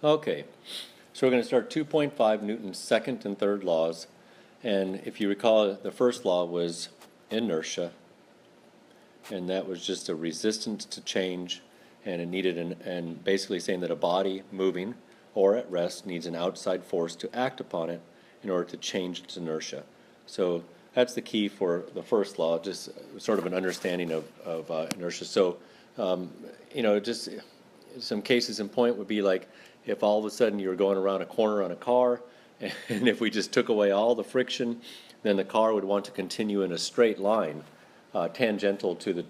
Okay, so we're going to start 2.5 Newton's second and third laws. And if you recall, the first law was inertia, and that was just a resistance to change, and it needed and basically saying that a body moving or at rest needs an outside force to act upon it in order to change its inertia. So that's the key for the first law, just sort of an understanding of inertia. So, just some cases in point would be like if all of a sudden you're going around a corner on a car, and if we just took away all the friction, then the car would want to continue in a straight line, tangential to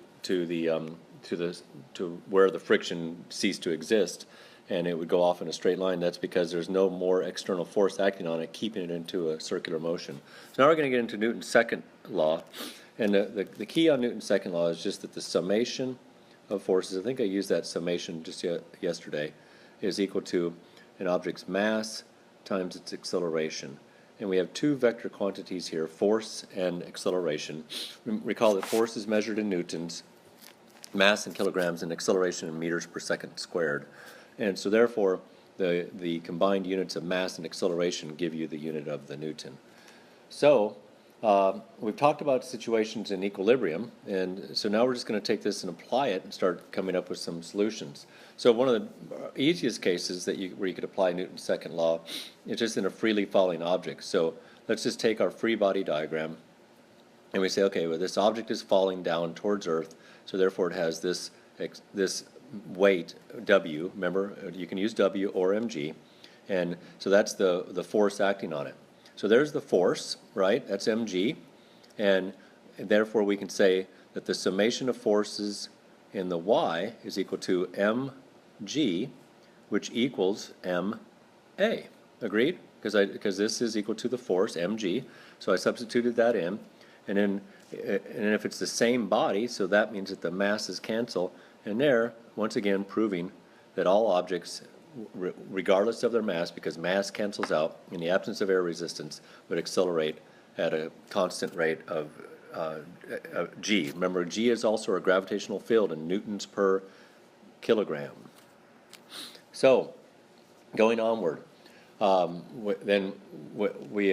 where the friction ceased to exist, and it would go off in a straight line. That's because there's no more external force acting on it, keeping it into a circular motion. So now we're going to get into Newton's second law, and the key on Newton's second law is just that the summation of forces, I think I used that summation just yesterday, is equal to an object's mass times its acceleration. And we have two vector quantities here, force and acceleration. Recall that force is measured in newtons, mass in kilograms, and acceleration in meters per second squared. And so therefore, the combined units of mass and acceleration give you the unit of the Newton. So we've talked about situations in equilibrium, and so now we're just going to take this and apply it and start coming up with some solutions. So one of the easiest cases where you could apply Newton's second law is just in a freely falling object. So let's just take our free body diagram, and we say, okay, well, this object is falling down towards Earth, so therefore it has this weight, W. Remember, you can use W or mg, and so that's the force acting on it. So there's the force, right? That's mg, and therefore we can say that the summation of forces in the y is equal to mg, which equals ma. Agreed? Because this is equal to the force mg, so I substituted that in, and then if it's the same body, so that means that the masses cancel, and there, once again, proving that all objects, regardless of their mass, because mass cancels out in the absence of air resistance, would accelerate at a constant rate of g. Remember, g is also a gravitational field in newtons per kilogram. So, going onward, then we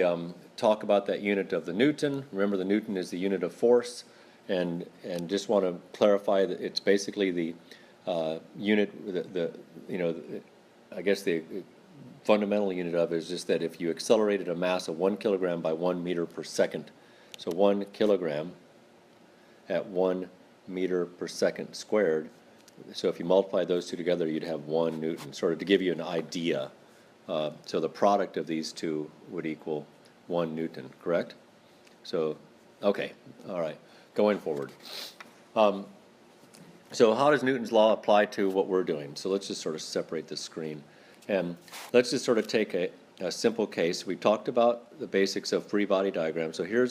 talk about that unit of the Newton. Remember, the Newton is the unit of force, and just want to clarify that it's basically the unit, I guess the fundamental unit of it is just that if you accelerated a mass of 1 kilogram by 1 meter per second, so 1 kilogram at 1 meter per second squared, so if you multiply those two together, you'd have 1 Newton, sort of to give you an idea. So the product of these two would equal 1 Newton, correct? So, okay, all right, going forward. So how does Newton's law apply to what we're doing? So let's just sort of separate the screen. And let's just sort of take a simple case. We've talked about the basics of free body diagram. So here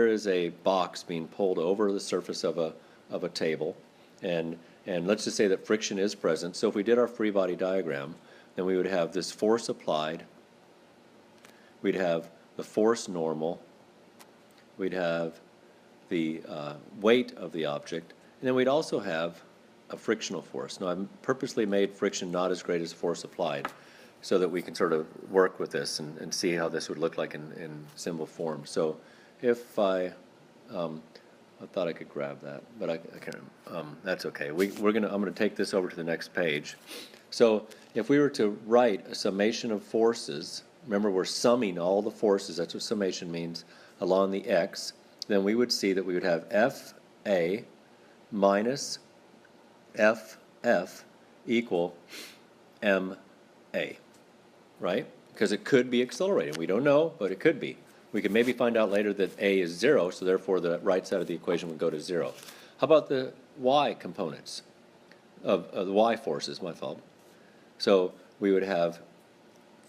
is a box being pulled over the surface of a table. And let's just say that friction is present. So if we did our free body diagram, then we would have this force applied. We'd have the force normal. We'd have the weight of the object. And then we'd also have a frictional force. Now, I've purposely made friction not as great as force applied so that we can sort of work with this and see how this would look like in symbol form. So if I thought I could grab that, but I can't. That's okay. I'm going to take this over to the next page. So if we were to write a summation of forces, remember we're summing all the forces, that's what summation means, along the x, then we would see that we would have FA minus FF equal MA, right? Because it could be accelerated. We don't know, but it could be. We could maybe find out later that A is 0, so therefore the right side of the equation would go to 0. How about the y components of the y forces, my fault. So we would have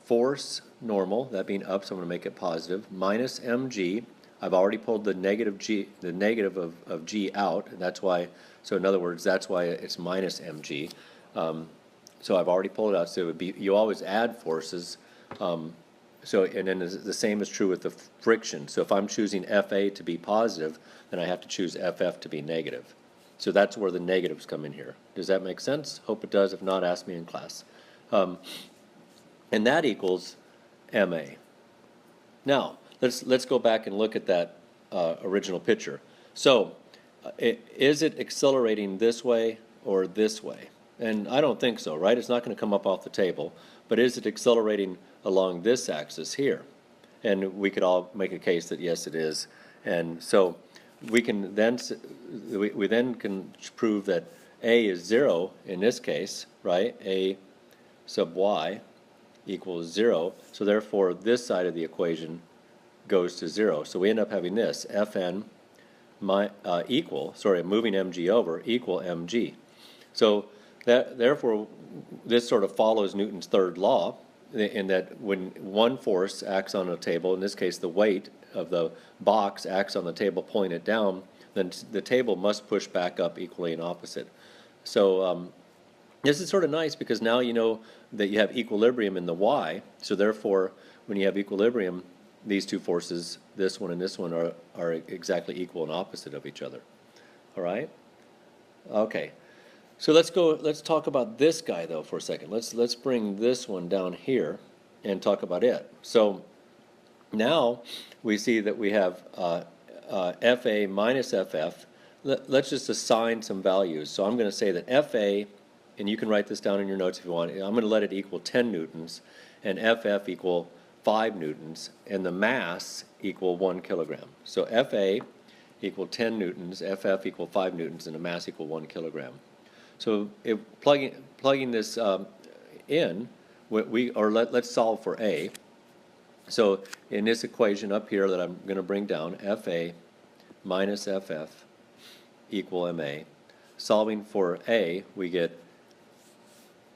force normal, that being up, so I'm going to make it positive, minus mg. I've already pulled the negative of g out, and that's why, so in other words, that's why it's minus mg. So I've already pulled it out, so it would be, you always add forces. So, and then the same is true with the friction. So if I'm choosing FA to be positive, then I have to choose FF to be negative. So that's where the negatives come in here. Does that make sense? Hope it does. If not, ask me in class. and that equals ma. Now, let's go back and look at that original picture. So, is it accelerating this way or this way? And I don't think so, right? It's not going to come up off the table. But is it accelerating along this axis here? And we could all make a case that yes, it is. And so we can then we then can prove that a is 0 in this case, right? A sub y equals 0. So therefore, this side of the equation goes to 0. So we end up having this, Fn moving mg over, equal mg. So therefore, this sort of follows Newton's third law, in that when one force acts on a table, in this case the weight of the box acts on the table pulling it down, then the table must push back up equally and opposite. So this is sort of nice because now you know that you have equilibrium in the y, so therefore when you have equilibrium, these two forces, this one and this one, are exactly equal and opposite of each other. All right? Okay. So let's talk about this guy though for a second. Let's bring this one down here and talk about it. So now we see that we have FA minus FF. Let's just assign some values. So I'm going to say that FA, and you can write this down in your notes if you want, I'm going to let it equal 10 newtons, and FF equal 5 newtons, and the mass equal 1 kilogram. So FA equal 10 newtons, FF equal 5 newtons, and the mass equal 1 kilogram. So if plugging this in, let's solve for A. So in this equation up here that I'm going to bring down, FA minus FF equal MA. Solving for A, we get,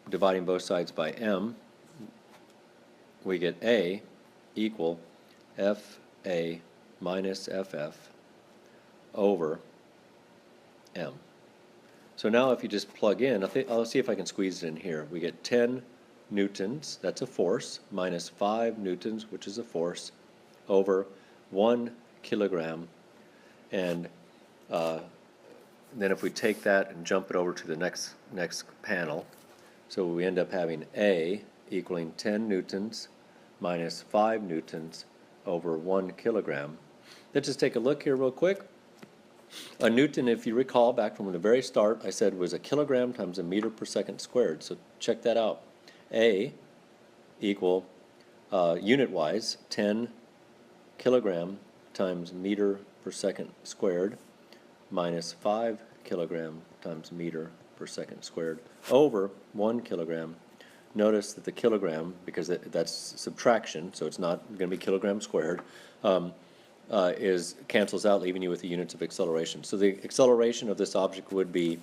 dividing both sides by M, we get A equal FA minus FF over M. So now if you just plug in, I'll see if I can squeeze it in here. We get 10 newtons, that's a force, minus 5 newtons, which is a force, over 1 kilogram. And then if we take that and jump it over to the next panel, so we end up having A equaling 10 newtons minus 5 newtons over 1 kilogram. Let's just take a look here real quick. A newton, if you recall back from the very start, I said was a kilogram times a meter per second squared. So check that out. A equal, unit-wise, 10 kilogram times meter per second squared minus 5 kilogram times meter per second squared over 1 kilogram. Notice that the kilogram, because that's subtraction, so it's not going to be kilogram squared, cancels out, leaving you with the units of acceleration. So the acceleration of this object would be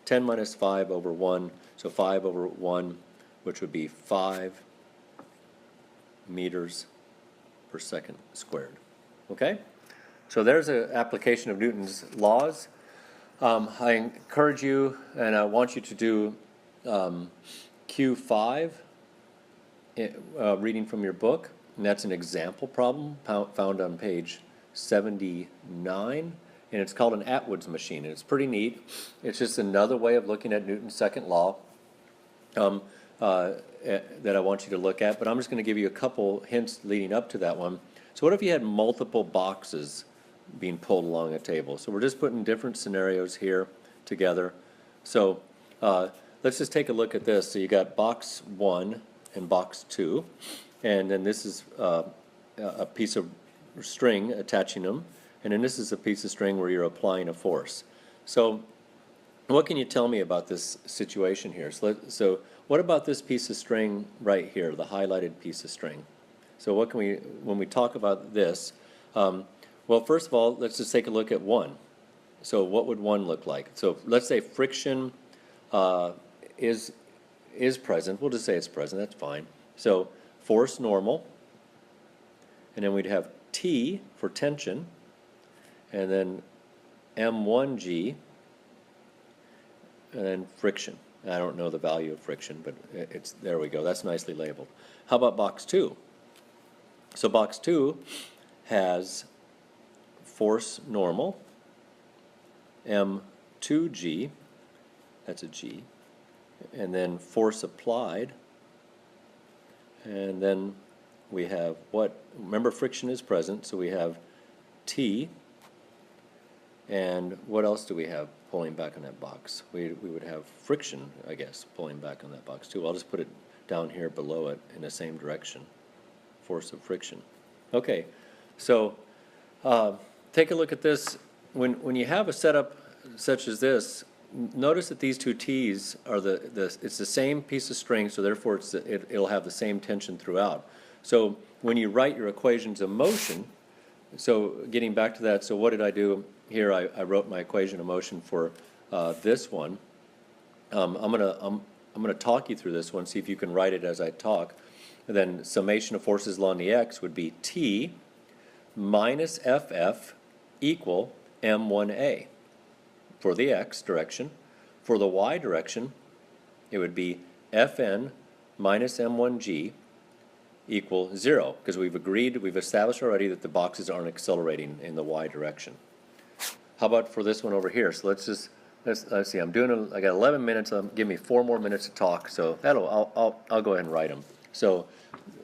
10 minus 5 over 1, so 5 over 1, which would be 5 meters per second squared. Okay? So there's an application of Newton's laws. I encourage you, and I want you to do Q5, reading from your book, and that's an example problem found on page 79, and it's called an Atwood's machine, and it's pretty neat. It's just another way of looking at Newton's second law that I want you to look at, but I'm just going to give you a couple hints leading up to that one. So what if you had multiple boxes being pulled along a table? So we're just putting different scenarios here together. So let's just take a look at this. So you got box 1 and box 2, and then this is a piece of string attaching them, and then this is a piece of string where you're applying a force. So what can you tell me about this situation here? So what about this piece of string right here, the highlighted piece of string? So what can we, when we talk about this, well, first of all, let's just take a look at 1. So what would 1 look like? So let's say friction is present. We'll just say it's present, that's fine. So force normal, and then we'd have T for tension, and then M1G, and then friction. I don't know the value of friction, but it's, there we go, that's nicely labeled. How about box 2? So box 2 has force normal, M2G, that's a G, and then force applied, And then we have what, remember friction is present, so we have T. And what else do we have pulling back on that box? We would have friction, I guess, pulling back on that box too. I'll just put it down here below it in the same direction. Force of friction. Okay, so take a look at this. When you have a setup such as this, notice that these two T's are it's the same piece of string, so therefore it'll have the same tension throughout. So when you write your equations of motion, so getting back to that, so what did I do here? I wrote my equation of motion for this one. I'm gonna talk you through this one, see if you can write it as I talk. And then summation of forces along the x would be T minus FF equal M1A for the x direction. For the y direction, it would be Fn minus M1G equal 0, because we've established already that the boxes aren't accelerating in the y direction. How about for this one over here? So let's see. I got 11 minutes. Give me 4 more minutes to talk. So I'll go ahead and write them. So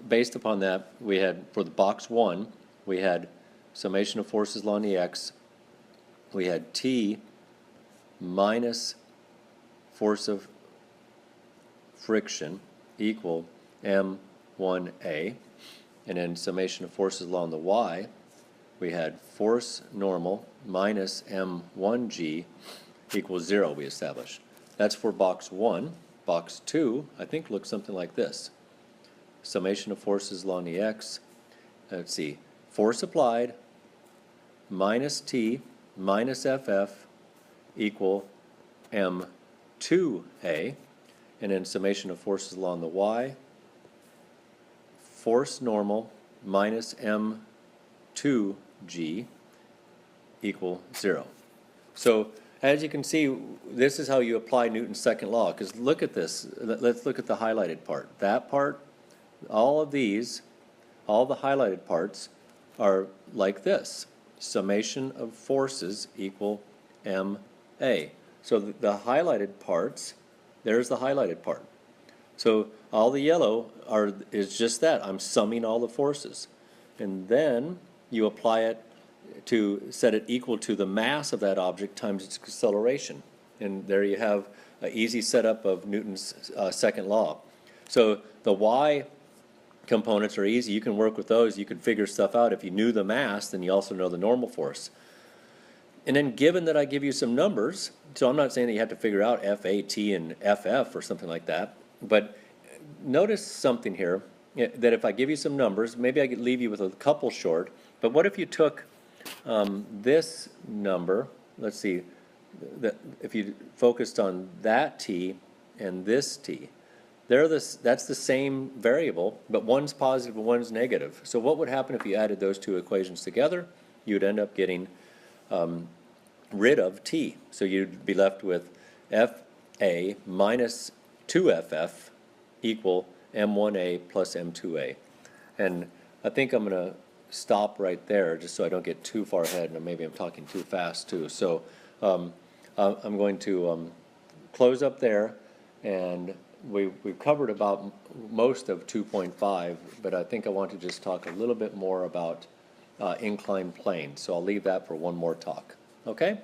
based upon that, we had for the box 1, we had summation of forces along the x. We had T minus force of friction equal M1A, and then summation of forces along the y, we had force normal minus M1G equals 0 we established. That's for box 1. Box 2, I think, looks something like this. Summation of forces along the x, let's see, force applied minus T minus FF equal M2A, and then summation of forces along the y, force normal minus M2G equal 0. So as you can see, this is how you apply Newton's second law, because look at this. Let's look at the highlighted part. That part, all of these, all the highlighted parts are like this. Summation of forces equal MA. So the highlighted parts, there's the highlighted part. So all the yellow is just that. I'm summing all the forces. And then you apply it to set it equal to the mass of that object times its acceleration. And there you have an easy setup of Newton's second law. So the y components are easy. You can work with those. You can figure stuff out. If you knew the mass, then you also know the normal force. And then given that I give you some numbers, so I'm not saying that you have to figure out FAT and FF or something like that, but notice something here, that if I give you some numbers, maybe I could leave you with a couple short, but what if you took this number, let's see, if you focused on that t and this t, that's the same variable, but one's positive and one's negative. So what would happen if you added those two equations together? You'd end up getting rid of t. So you'd be left with FA minus 2FF equal M1A plus M2A. And I think I'm going to stop right there just so I don't get too far ahead, and maybe I'm talking too fast too. So I'm going to close up there, and we've covered about most of 2.5, but I think I want to just talk a little bit more about inclined planes. So I'll leave that for one more talk. Okay?